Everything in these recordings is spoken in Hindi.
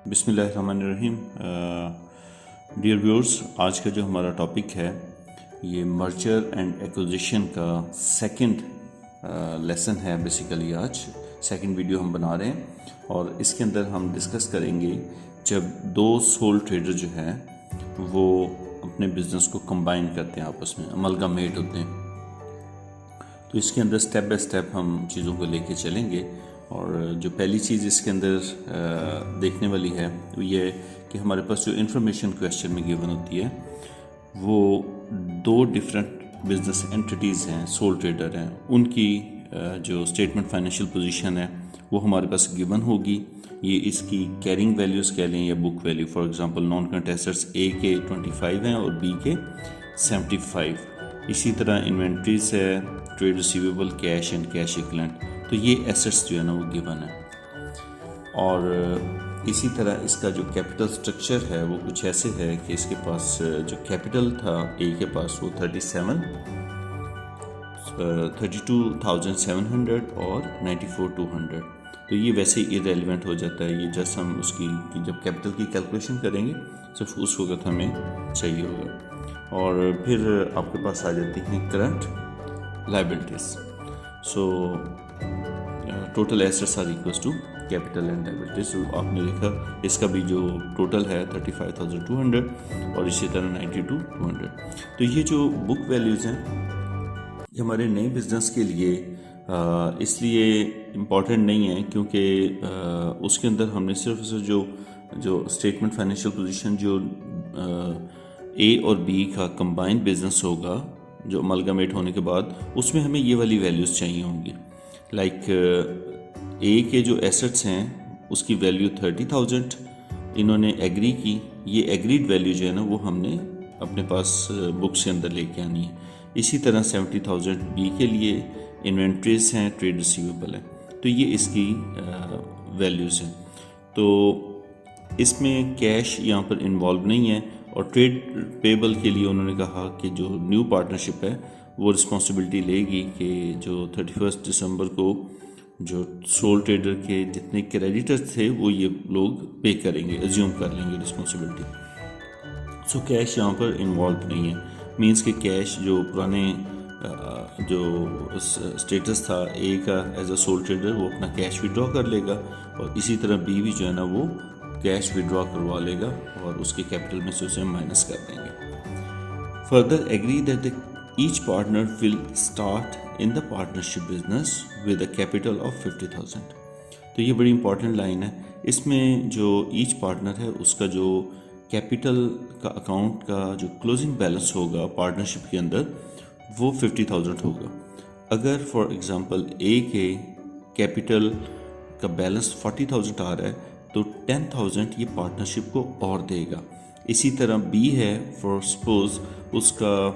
बिस्मिल्लाहिर्रहमानिर्रहीम। डियर व्यूअर्स, आज का जो हमारा टॉपिक है ये मर्जर एंड एक्विजिशन का सेकंड लेसन है। बेसिकली आज सेकंड वीडियो हम बना रहे हैं और इसके अंदर हम डिस्कस करेंगे जब दो सोल ट्रेडर जो हैं वो अपने बिज़नेस को कंबाइन करते हैं, आपस में अमलगमेट होते हैं। तो इसके अंदर स्टेप बाय स्टेप हम चीज़ों को लेके चलेंगे। और जो पहली चीज़ इसके अंदर देखने वाली है वो ये है कि हमारे पास जो इन्फॉर्मेशन क्वेश्चन में गिवन होती है वो दो डिफरेंट बिजनेस एंटिटीज़ हैं, सोल ट्रेडर हैं, उनकी जो स्टेटमेंट फाइनेंशियल पोजीशन है वो हमारे पास गिवन होगी। ये इसकी कैरिंग वैल्यूज़ कह लें या book value. For example non current assets A के 25 हैं और बी के 75। इसी तरह इन्वेंट्रीज है, trade receivable, cash and cash equivalent. तो ये एसेट्स जो है ना वो गिवन है। और इसी तरह इसका जो कैपिटल स्ट्रक्चर है वो कुछ ऐसे है कि इसके पास जो कैपिटल था ए के पास वो 32,700 और 94,200। तो ये वैसे इरेलीवेंट हो जाता है। ये जस्ट हम उसकी जब कैपिटल की कैलकुलेशन करेंगे सिर्फ उस वक्त हमें चाहिए होगा। और फिर आपके पास आ जाती हैं current liabilities. So total assets are equals to capital and liabilities. तो आपने लिखा इसका भी जो टोटल है 35,200 और इसी तरह 92,200। तो ये जो बुक वैल्यूज़ हैं ये हमारे नए बिजनेस के लिए इसलिए इम्पॉर्टेंट नहीं है क्योंकि उसके अंदर हमने सिर्फ जो स्टेटमेंट फाइनेंशियल पोजीशन जो ए और बी का कंबाइंड बिजनेस होगा जो अमलगमेट होने के बाद, उसमें हमें ये वाली वैल्यूज़ चाहिए होंगी। लाइक ए के जो एसेट्स हैं उसकी वैल्यू 30,000 इन्होंने एग्री की। ये एग्रीड वैल्यू जो है ना वो हमने अपने पास बुक्स के अंदर लेके आनी है। इसी तरह 70,000 बी के लिए इन्वेंट्रीज हैं, ट्रेड रिसीवेबल है। तो ये इसकी वैल्यूज़ हैं। तो इसमें कैश यहाँ पर इन्वॉल्व नहीं है। और ट्रेड पेबल के लिए उन्होंने कहा कि जो न्यू पार्टनरशिप है वो रिस्पॉन्सिबिलिटी लेगी कि जो 31 दिसंबर को जो सोल ट्रेडर के जितने क्रेडिटर्स थे वो ये लोग पे करेंगे, एज्यूम कर लेंगे रिस्पॉन्सिबिलिटी। सो कैश यहाँ पर इन्वॉल्व नहीं है। मींस कि कैश जो पुराने जो स्टेटस था ए का एज अ सोल ट्रेडर वो अपना कैश विड्रॉ कर लेगा और इसी तरह बी भी जो है ना वो कैश विड्रॉ करवा लेगा और उसके कैपिटल में से उसे माइनस कर देंगे। Further agree that each partner will start in the partnership business with a capital of 50,000। तो ये बड़ी इंपॉर्टेंट लाइन है। इसमें जो ईच पार्टनर है उसका जो कैपिटल का अकाउंट का जो क्लोजिंग बैलेंस होगा पार्टनरशिप के अंदर वो 50,000 होगा। अगर फॉर एग्जांपल ए के कैपिटल का बैलेंस 40,000 आ रहा है तो 10,000 ये पार्टनरशिप को और देगा। इसी तरह बी है, फॉर सपोज उसका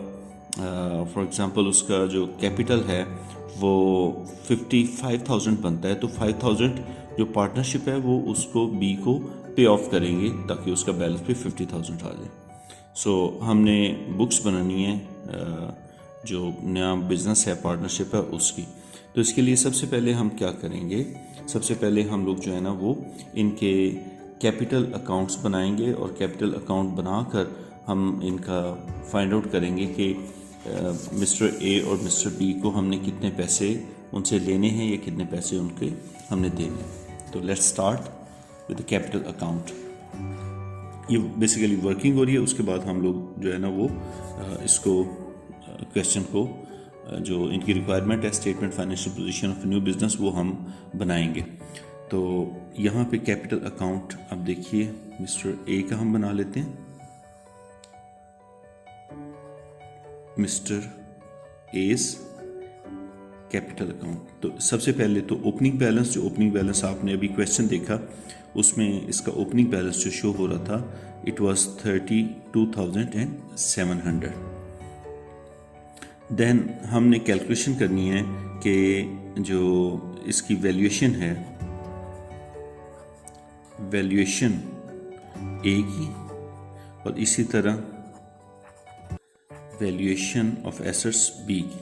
फॉर एग्जांपल उसका जो कैपिटल है वो 55,000 बनता है तो 5,000 जो पार्टनरशिप है वो उसको बी को पे ऑफ करेंगे ताकि उसका बैलेंस पे 50,000 आ जाए। सो हमने बुक्स बनानी है जो नया बिज़नेस है, पार्टनरशिप है उसकी। तो इसके लिए सबसे पहले हम क्या करेंगे, सबसे पहले हम लोग जो है ना वो इनके कैपिटल अकाउंट्स बनाएंगे और कैपिटल अकाउंट बनाकर हम इनका फाइंड आउट करेंगे कि मिस्टर ए और मिस्टर बी को हमने कितने पैसे उनसे लेने हैं या कितने पैसे उनके हमने देने हैं। तो let's start with the capital account. ये बेसिकली वर्किंग हो रही है। उसके बाद हम लोग जो है ना वो इसको क्वेश्चन को जो इनकी रिक्वायरमेंट है statement financial position of new business वो हम बनाएंगे। तो यहाँ पे कैपिटल अकाउंट अब देखिए मिस्टर ए का हम बना लेते हैं। Mister as capital account. तो सबसे पहले तो ओपनिंग बैलेंस, जो ओपनिंग बैलेंस आपने अभी क्वेश्चन देखा उसमें इसका ओपनिंग बैलेंस जो शो हो रहा था इट वाज 32,700। देन हमने कैलकुलेशन करनी है कि जो इसकी वैल्यूएशन है, वैल्यूएशन ए की और इसी तरह वैल्यूएशन ऑफ एसेट्स बी की।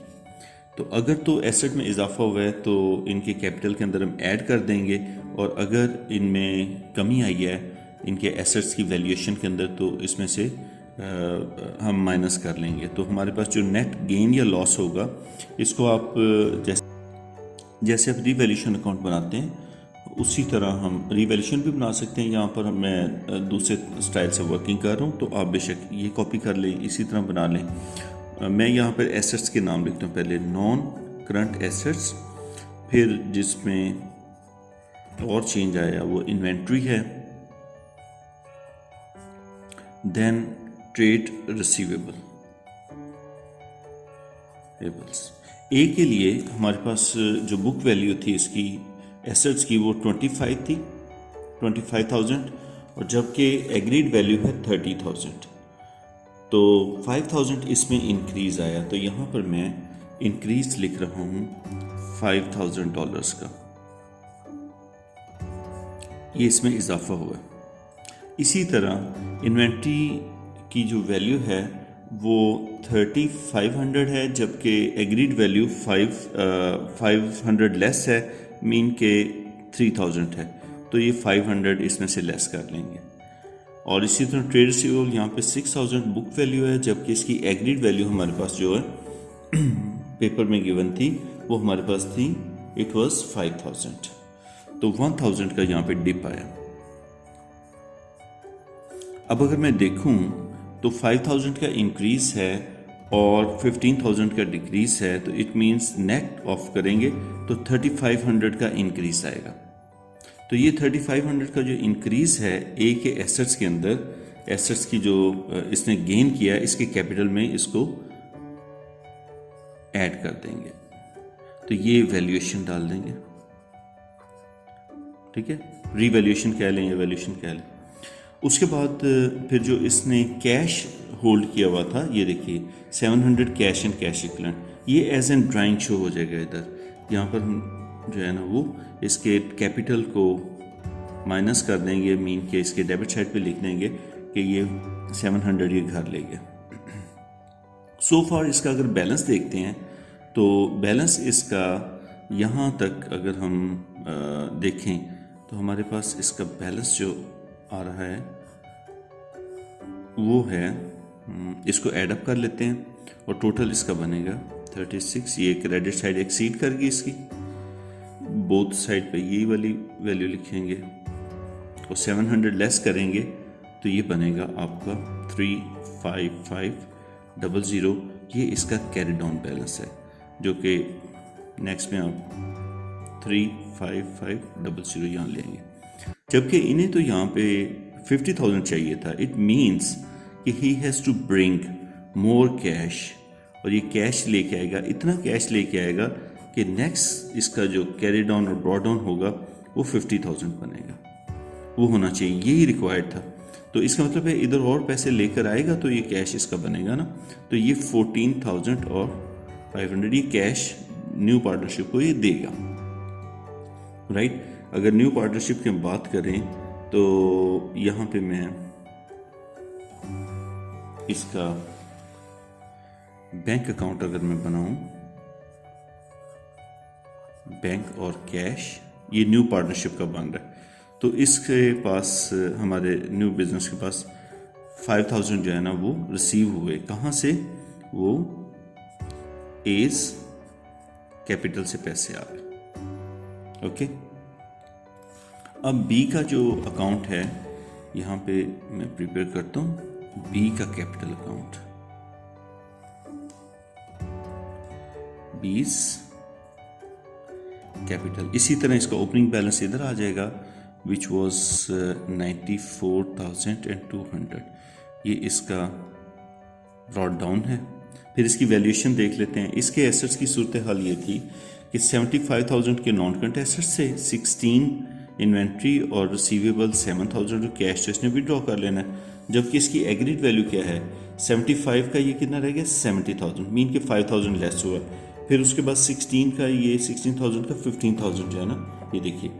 तो अगर तो एसेट में इजाफा हुआ है तो इनके कैपिटल के अंदर हम ऐड कर देंगे और अगर इनमें कमी आई है इनके एसेट्स की वैल्यूएशन के अंदर, तो इसमें से हम माइनस कर लेंगे। तो हमारे पास जो नेट गेन या लॉस होगा, इसको आप जैसे आप रीवैल्यूशन अकाउंट बनाते हैं उसी तरह हम रीवैल्यूशन भी बना सकते हैं। यहाँ पर मैं दूसरे स्टाइल से वर्किंग कर रहा हूँ, तो आप बेशक ये कॉपी कर लें, इसी तरह बना लें। मैं यहाँ पर एसेट्स के नाम लिखता हूँ, पहले नॉन करंट एसेट्स, फिर जिसमें और चेंज आया वो इन्वेंट्री है, देन ट्रेड रिसीवेबल पेबल्स। ए के लिए हमारे पास जो बुक वैल्यू थी इसकी एसेट्स की वो 25 थी, 25,000, और जबकि एग्रीड वैल्यू है 30,000, तो 5,000 इसमें इंक्रीज आया। तो यहाँ पर मैं इंक्रीज लिख रहा हूँ $5,000 का, ये इसमें इजाफा हुआ। इसी तरह इन्वेंट्री की जो वैल्यू है वो 3,500 है, जबकि एग्रीड वैल्यू 500 लेस है, मीन के 3,000 है, तो ये 500 इसमें से लेस कर लेंगे। और इसी तरह ट्रेड रिसीवेबल यहाँ पे 6,000 बुक वैल्यू है, जबकि इसकी एग्रीड वैल्यू हमारे पास जो है पेपर में गिवन थी वो हमारे पास थी, इट वाज 5,000, तो 1,000 का यहाँ पे डिप आया। अब अगर मैं देखूं तो 5,000 का इंक्रीज है और 15,000 का डिक्रीज है, तो इट मींस नेट ऑफ करेंगे तो 3,500 का इंक्रीज आएगा। तो ये 3,500 का जो इंक्रीज है ए के एसेट्स के अंदर, एसेट्स की जो इसने गेन किया इसके कैपिटल में इसको ऐड कर देंगे, तो ये वैल्यूएशन डाल देंगे, ठीक है, रीवैल्यूएशन कह लें या वैल्यूएशन कह लें। उसके बाद फिर जो इसने कैश होल्ड किया हुआ था, ये देखिए 700 कैश एंड कैश इक्विवेलेंट, ये एज एन ड्राइंग शो हो जाएगा इधर। यहाँ पर हम जो है ना वो इसके कैपिटल को माइनस कर देंगे, मीन के इसके डेबिट साइड पे लिख देंगे कि ये 700 ये घर ले गया। सो फार इसका अगर बैलेंस देखते हैं तो बैलेंस इसका यहाँ तक अगर हम देखें तो हमारे पास इसका बैलेंस जो आ रहा है वो है, इसको ऐडअप कर लेते हैं और टोटल इसका बनेगा 36। ये क्रेडिट साइड एक्सीड कर गई इसकी, बोथ साइड पे यही वाली वैल्यू लिखेंगे और 700 लेस करेंगे तो ये बनेगा आपका 35500। ये इसका कैरी डाउन बैलेंस है, जो कि नेक्स्ट में आप 35500 यहाँ लेंगे। जबकि इन्हें तो यहाँ पे 50,000 चाहिए था। इट मीन्स कि he has to bring more cash, और ये कैश लेके आएगा, इतना कैश लेके आएगा कि नेक्स्ट इसका जो कैरी डाउन और ब्रॉड डाउन होगा वो 50,000 बनेगा, वो होना चाहिए, यही रिक्वायर्ड था। तो इसका मतलब है इधर और पैसे लेकर आएगा तो ये कैश इसका बनेगा ना, तो ये 14,500 ये कैश न्यू पार्टनरशिप को ये देगा, राइट। अगर न्यू पार्टनरशिप की हम बात करें तो यहाँ पे मैं इसका बैंक अकाउंट अगर मैं बनाऊं, बैंक और कैश, ये न्यू पार्टनरशिप का बन रहा है, तो इसके पास हमारे न्यू बिजनेस के पास 5,000 जो है ना वो रिसीव हुए। कहाँ से? वो एज कैपिटल से पैसे आ गए, ओके। अब बी का जो अकाउंट है यहाँ पे मैं प्रिपेयर करता हूँ, बी का कैपिटल अकाउंट, 20 कैपिटल। इसी तरह इसका ओपनिंग बैलेंस इधर आ जाएगा, विच वॉज 94,200। ये इसका ब्रॉड डाउन है। फिर इसकी वैल्यूएशन देख लेते हैं। इसके एसेट्स की सूरत हाल ये थी कि 75,000 के नॉन करंट एसेट्स से 16 इन्वेंट्री और रिसीवेबल 7,000 जो कैश तो इसने विड्रॉ कर लेना है, जबकि इसकी एग्रीड वैल्यू क्या है 75 का, ये कितना रह गया 70,000, मीन के 5,000 लेस हुआ। फिर उसके बाद 16 का, ये 16,000 का 15,000 जो है ना, ये देखिए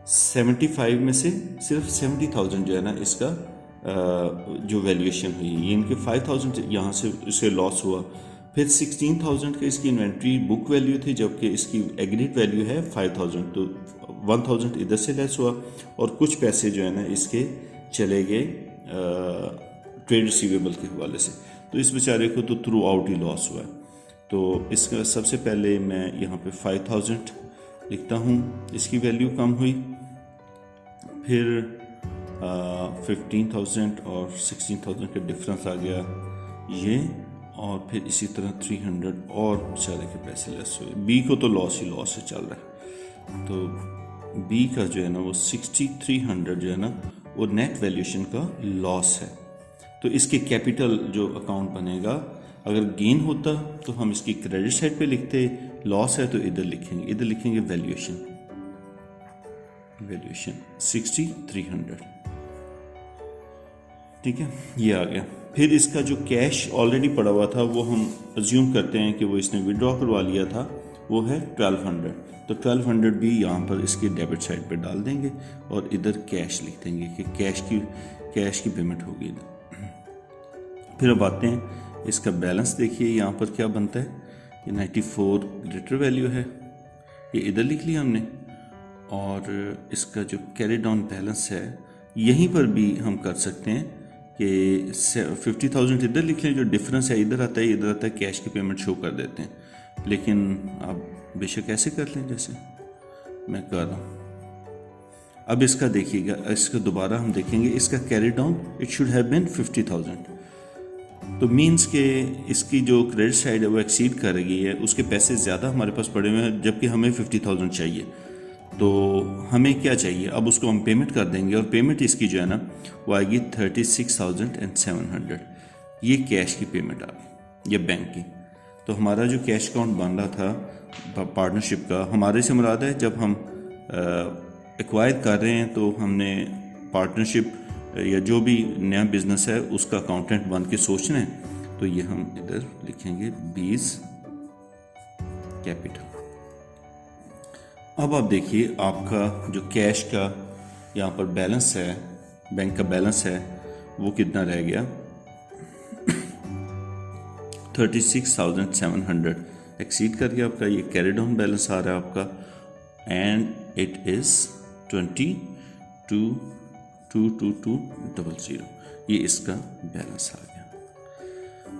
75 में से सिर्फ 70,000 जो है ना इसका जो वैल्यूएशन हुई, ये इनके 5,000 यहाँ से इसे लॉस हुआ। फिर 16,000 का इसकी इन्वेंट्री बुक वैल्यू थी, जबकि इसकी एग्रीड वैल्यू है 5,000, तो 1,000 इधर से लेस हुआ और कुछ पैसे जो है ना इसके चले गए ट्रेड रिसीवेबल के हवाले से, तो इस बेचारे को तो थ्रू आउट ही लॉस हुआ है। तो इसका सबसे पहले मैं यहाँ पे 5000 लिखता हूँ, इसकी वैल्यू कम हुई, फिर 15,000 और 16,000 का डिफरेंस आ गया ये, और फिर इसी तरह 300 और बेचारे के पैसे लेस हुए। बी को तो लॉस ही लॉस है चल रहा है, तो बी का जो है ना वो 6300 जो है ना वो नेट वैल्यूएशन का लॉस है। तो इसके कैपिटल जो अकाउंट बनेगा, अगर गेन होता तो हम इसकी क्रेडिट साइड पे लिखते, लॉस है तो इधर लिखेंगे वैल्यूएशन 6300, ठीक है, ये आ गया। फिर इसका जो कैश ऑलरेडी पड़ा हुआ था वो हम अज्यूम करते हैं कि वो इसने विड्रॉ करवा लिया था, वो है 1200, तो 1200 भी यहाँ पर इसकी डेबिट साइड पे डाल देंगे और इधर कैश लिख देंगे कि कैश की पेमेंट होगी इधर। फिर अब आते हैं इसका बैलेंस, देखिए यहाँ पर क्या बनता है, ये 94 ग्रेटर वैल्यू है, ये इधर लिख लिया हमने। और इसका जो कैरिड ऑन बैलेंस है यहीं पर भी हम कर सकते हैं कि 50,000 इधर लिख लें, जो डिफरेंस है इधर आता है इधर आता है, कैश की पेमेंट शो कर देते हैं, लेकिन आप बेशक ऐसे कर लें जैसे मैं कर रहा हूँ। अब इसका देखिएगा, इसका दोबारा हम देखेंगे, इसका carried on it should have been 50,000, तो मीन्स के इसकी जो क्रेडिट साइड है वो एक्सीड कर रही है, उसके पैसे ज़्यादा हमारे पास पड़े हुए हैं जबकि हमें 50,000 चाहिए। तो हमें क्या चाहिए, अब उसको हम पेमेंट कर देंगे और पेमेंट इसकी जो है ना वो आएगी 36,700, ये कैश की पेमेंट आ गई या बैंक की। तो हमारा जो कैश अकाउंट बन रहा था पार्टनरशिप का, हमारे से मुराद है जब हम एक्वायर कर रहे हैं तो हमने पार्टनरशिप या जो भी नया बिजनेस है उसका अकाउंटेंट बन के सोचना है, तो ये हम इधर लिखेंगे बीज कैपिटल। अब आप देखिए आपका जो कैश का यहाँ पर बैलेंस है, बैंक का बैलेंस है, वो कितना रह गया 36,700 एक्सीड कर गया आपका, ये कैरिड ऑन बैलेंस आ रहा है आपका, एंड इट इज़ 22,222,00, ये इसका बैलेंस आ गया,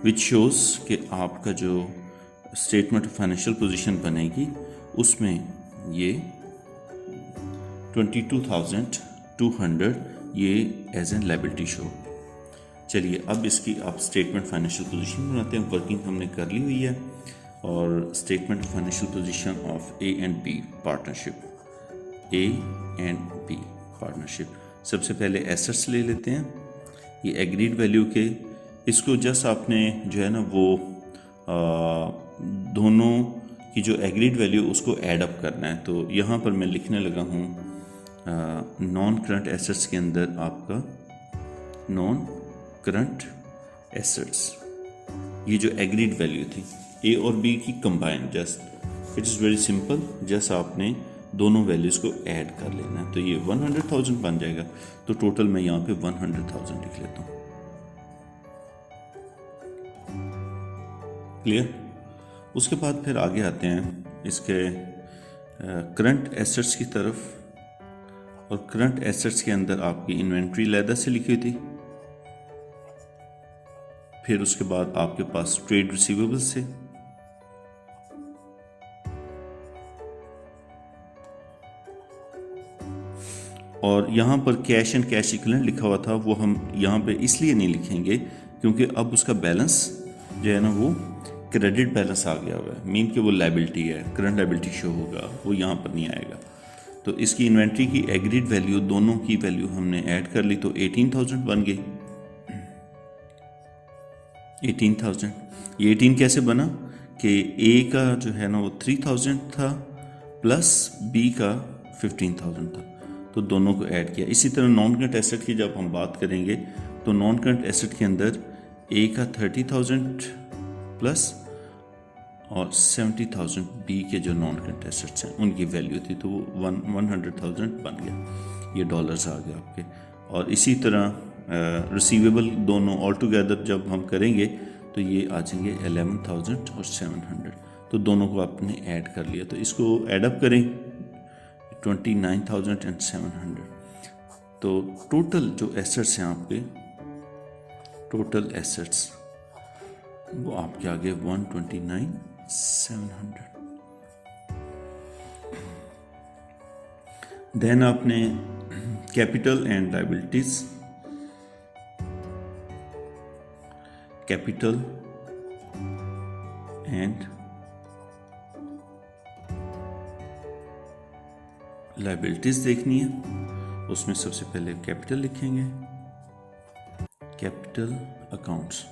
विच शोज़ कि आपका जो स्टेटमेंट ऑफ फाइनेंशियल पोजीशन बनेगी उसमें ये 22,200 ये एज एन लायबिलिटी शो। चलिए अब इसकी आप स्टेटमेंट फाइनेंशियल पोजीशन बनाते हैं, वर्किंग हमने कर ली हुई है, और statement of financial position of A and B partnership, A and B partnership. सबसे पहले एसेट्स ले लेते हैं, ये एग्रीड वैल्यू के, इसको जस्ट आपने जो है ना वो दोनों की जो एग्रीड वैल्यू उसको ऐड अप करना है। तो यहाँ पर मैं लिखने लगा हूँ नॉन करंट एसेट्स के अंदर आपका नॉन करंट एसेट्स, ये जो एग्रीड वैल्यू थी ए और बी की combine, just it is very simple, just आपने दोनों वैल्यूज़ को ऐड कर लेना है, तो ये 100,000 बन जाएगा। तो टोटल मैं यहाँ पे 100,000 लिख लेता हूँ, क्लियर। उसके बाद फिर आगे आते हैं इसके करंट एसेट्स की तरफ, और करंट एसेट्स के अंदर आपकी इन्वेंट्री लैदा से लिखी हुई थी, फिर उसके बाद आपके पास ट्रेड रिसीवेबल्स से, और यहाँ पर कैश एंड कैश इक्विवेलेंट लिखा हुआ था, वो हम यहाँ पे इसलिए नहीं लिखेंगे क्योंकि अब उसका बैलेंस जो है ना वो क्रेडिट बैलेंस आ गया हुआ है, मीन कि वो लायबिलिटी है, करंट लायबिलिटी शो होगा, वो यहाँ पर नहीं आएगा। तो इसकी इन्वेंट्री की एग्रीड वैल्यू, दोनों की वैल्यू हमने ऐड कर ली, तो 18,000 बन गई। 18,000, ये 18 कैसे बना कि ए का जो है ना वो 3,000 था प्लस बी का 15,000 था, तो दोनों को ऐड किया। इसी तरह नॉन करंट एसेट की जब हम बात करेंगे तो नॉन करंट एसेट के अंदर ए का 30,000 प्लस और 70,000 बी के जो नॉन करंट एसेट्स हैं उनकी वैल्यू थी, तो वो 100,000 बन गया, ये डॉलर्स आ गए आपके। और इसी तरह रिसीवेबल दोनों ऑल टुगेदर जब हम करेंगे तो ये आ जाएंगे 11,000 और 700, तो दोनों को आपने ऐड कर लिया, तो इसको ऐड अप करें 29,700। तो टोटल जो एसेट्स हैं आपके, टोटल एसेट्स वो आपके आगे 129,700। देन आपने capital and liabilities, capital and liabilities देखनी है। उसमें सबसे पहले कैपिटल लिखेंगे, कैपिटल अकाउंट्स।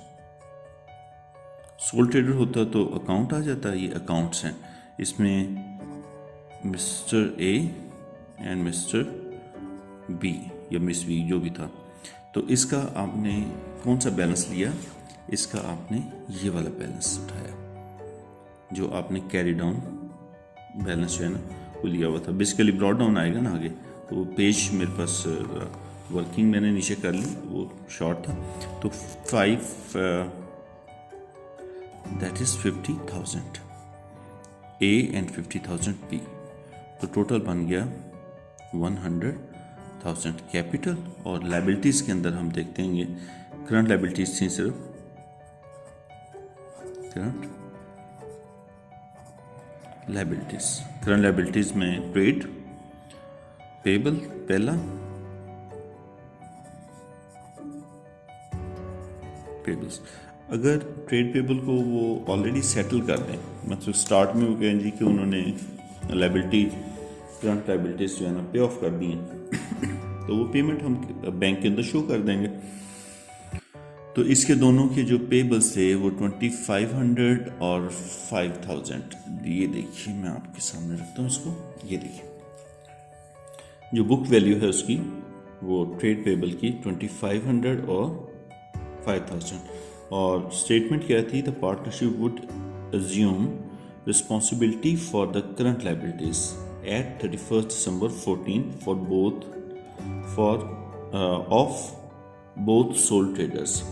सोल ट्रेडर होता तो अकाउंट आ जाता, ये अकाउंट्स हैं। इसमें mister A and mister B या मिस बी जो भी था, तो इसका आपने कौन सा बैलेंस लिया? इसका आपने ये वाला बैलेंस उठाया, जो आपने कैरी डाउन बैलेंस जो है ना वो लिया हुआ था। बेसिकली ब्रॉड डाउन आएगा ना आगे, तो पेज मेरे पास वर्किंग मैंने नीचे कर ली, वो शॉर्ट था। तो 5 that is 50,000 A and 50,000 B, तो टोटल बन गया 100,000 कैपिटल। और लायबिलिटीज के अंदर हम देखते हैं ये करंट लायबिलिटीज थी, सिर्फ करंट लायबिलिटीज। करंट लायबिलिटीज में ट्रेड पेबल पहला, पेबल्स। अगर ट्रेड पेबल को वो ऑलरेडी सेटल कर दें, मतलब स्टार्ट में वो कहें जी कि उन्होंने लायबिलिटी करंट लायबिलिटीज जो है ना पे ऑफ कर दी हैं, तो वो पेमेंट हम बैंक के अंदर शो कर देंगे। तो इसके दोनों के जो पेबल्स थे वो 2,500 और 5,000। ये देखिए मैं आपके सामने रखता हूँ इसको, ये देखिए जो बुक वैल्यू है उसकी, वो ट्रेड पेबल की 2,500 और 5,000। और स्टेटमेंट क्या थी? The partnership would assume responsibility for the current liabilities at 31 December 14 for both sole traders.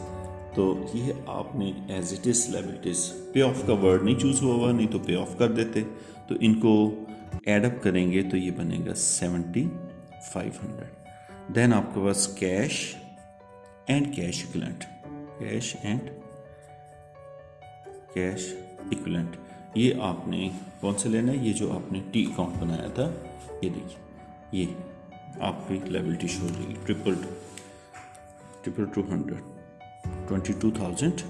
तो ये आपने as it is liabilities, pay off का वर्ड नहीं चूज हुआ, नहीं तो पे ऑफ कर देते। तो इनको एड अप करेंगे तो ये बनेगा 7,500। देन आपके पास cash and cash equivalent, cash and cash equivalent, ये आपने कौन से लेना है? ये जो आपने टी अकाउंट बनाया था, ये देखिए, ये आपकी लायबिलिटी शो हो जाएगी 2,200, 22,200।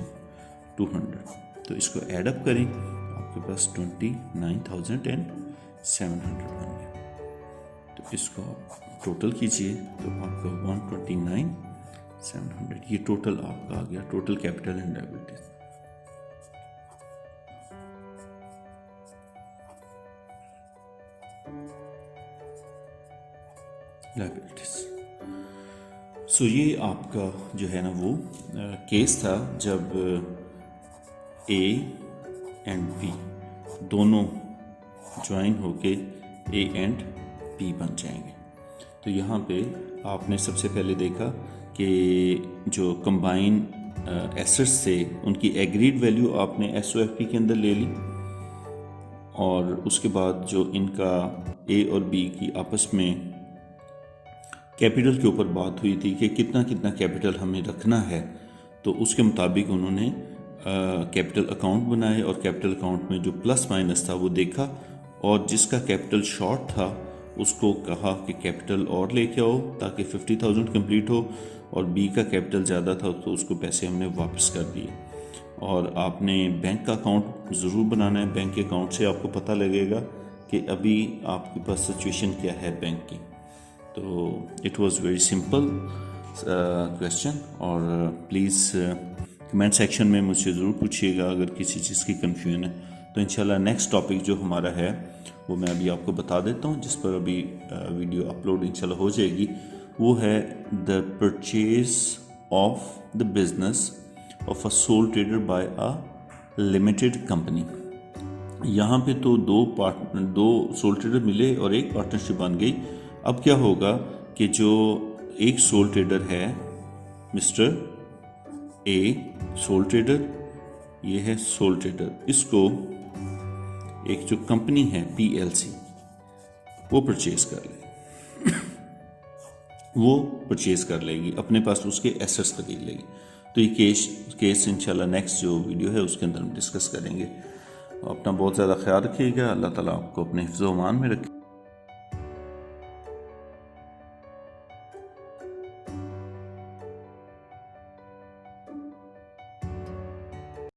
तो इसको एड अप करें, आपके पास 29,700 बन गया। तो इसको आप टोटल कीजिए तो आपका 129,700, ये टोटल आपका आ गया, total capital and liabilities. Liabilities. So ये आपका जो है ना वो केस था जब ए एंड बी दोनों ज्वाइन होके ए एंड बी बन जाएंगे। तो यहाँ पे आपने सबसे पहले देखा कि जो कंबाइन एसेट्स थे उनकी एग्रीड वैल्यू आपने एसओएफपी के अंदर ले ली, और उसके बाद जो इनका ए और बी की आपस में कैपिटल के ऊपर बात हुई थी कि कितना कितना कैपिटल हमें रखना है, तो उसके मुताबिक उन्होंने कैपिटल अकाउंट बनाए, और कैपिटल अकाउंट में जो प्लस माइनस था वो देखा, और जिसका कैपिटल शॉर्ट था उसको कहा कि कैपिटल और लेके आओ ताकि 50,000 कंप्लीट हो, और बी का कैपिटल ज़्यादा था तो उसको पैसे हमने वापस कर दिए। और आपने बैंक का अकाउंट ज़रूर बनाना है, बैंक के अकाउंट से आपको पता लगेगा कि अभी आपके पास सिचुएशन क्या है बैंक की। तो it was very simple question, और प्लीज़ कमेंट सेक्शन में मुझसे ज़रूर पूछिएगा अगर किसी चीज़ की कन्फ्यूजन है। तो इंशाल्लाह नेक्स्ट टॉपिक जो हमारा है वो मैं अभी आपको बता देता हूँ, जिस पर अभी वीडियो अपलोड इंशाल्लाह हो जाएगी। वो है the purchase of the business of a sole trader by a limited company. यहाँ पे तो दो सोल ट्रेडर मिले और एक पार्टनरशिप बन गई। अब क्या होगा कि जो एक सोल ट्रेडर है मिस्टर ए सोल ट्रेडर, ये है सोल ट्रेडर, इसको एक जो कंपनी है PLC वो परचेज कर ले। वो परचेज़ कर लेगी, अपने पास उसके एसेट्स खरीद लेगी। तो ये केस इंशाल्लाह नेक्स्ट जो वीडियो है उसके अंदर हम डिस्कस करेंगे। अपना बहुत ज़्यादा ख्याल रखिएगा। अल्लाह ताला आपको अपने हिफ्ज़-ओ-अमान में रखे।